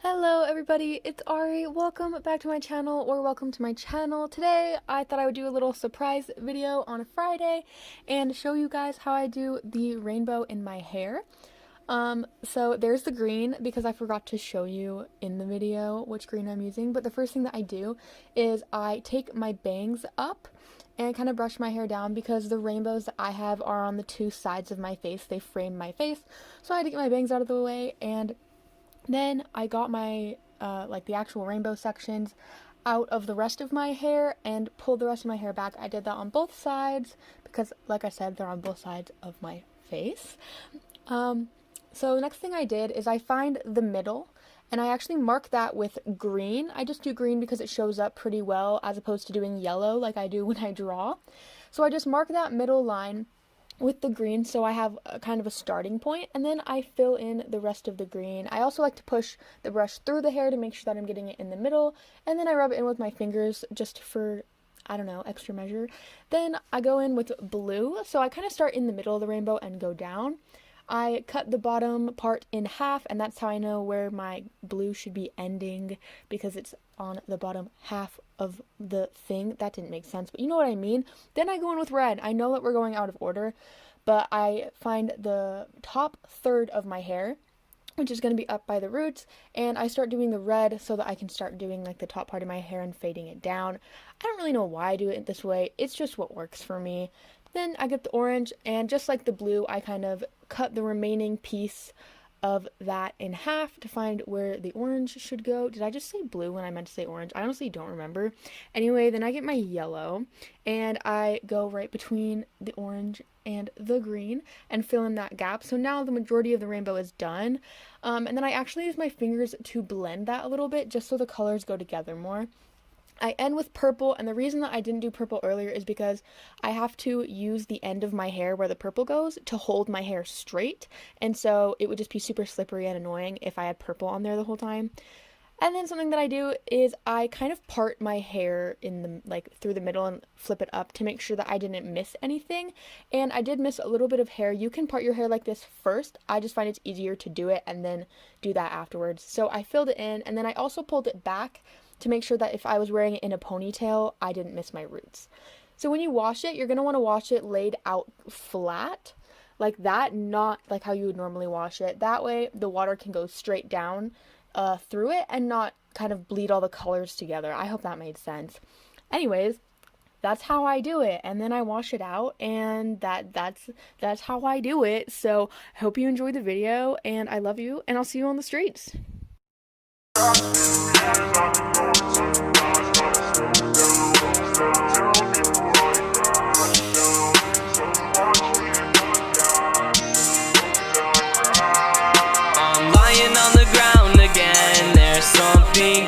Hello everybody, it's Ari. Welcome back to my channel, or welcome to my channel. Today I thought I would do a little surprise video on a Friday and show you guys how I do the rainbow in my hair. So there's the green because I forgot to show you in the video which green I'm using, but the first thing that I do is I take my bangs up and kind of brush my hair down because the rainbows that I have are on the two sides of my face. They frame my face, so I had to get my bangs out of the way, and then I got my, like the actual rainbow sections out of the rest of my hair and pulled the rest of my hair back. I did that on both sides because, like I said, they're on both sides of my face. So the next thing I did is I find the middle, and I actually mark that with green. I just do green because it shows up pretty well as opposed to doing yellow like I do when I draw. So I just mark that middle line with the green, so I have a kind of a starting point, and then I fill in the rest of the green. I also like to push the brush through the hair to make sure that I'm getting it in the middle, and then I rub it in with my fingers just for, I don't know, extra measure. Then I go in with blue, so I kind of start in the middle of the rainbow and go down. I cut the bottom part in half, and that's how I know where my blue should be ending, because it's on the bottom half of the thing. That didn't make sense, but you know what I mean. Then I go in with red. I know that we're going out of order, but I find the top third of my hair, which is going to be up by the roots, and I start doing the red so that I can start doing like the top part of my hair and fading it down. I don't really know why I do it this way. It's just what works for me. Then I get the orange, and just like the blue, I kind of cut the remaining piece of that in half to find where the orange should go. Did I just say blue when I meant to say orange? I honestly don't remember. Anyway, then I get my yellow, and I go right between the orange and the green and fill in that gap. So now the majority of the rainbow is done. And then I actually use my fingers to blend that a little bit just so the colors go together more. I end with purple, and the reason that I didn't do purple earlier is because I have to use the end of my hair where the purple goes to hold my hair straight, and so it would just be super slippery and annoying if I had purple on there the whole time. And then something that I do is I kind of part my hair in the, like, through the middle and flip it up to make sure that I didn't miss anything. And I did miss a little bit of hair. You can part your hair like this first. I just find it's easier to do it and then do that afterwards. So I filled it in, and then I also pulled it back to make sure that if I was wearing it in a ponytail, I didn't miss my roots. So when you wash it, you're going to want to wash it laid out flat like that, not like how you would normally wash it. That way the water can go straight down through it and not kind of bleed all the colors together. I hope that made sense. Anyways, that's how I do it, and then I wash it out, and that's how I do it. So I hope you enjoyed the video, and I love you, and I'll see you on the streets. I'm lying on the ground again. There's something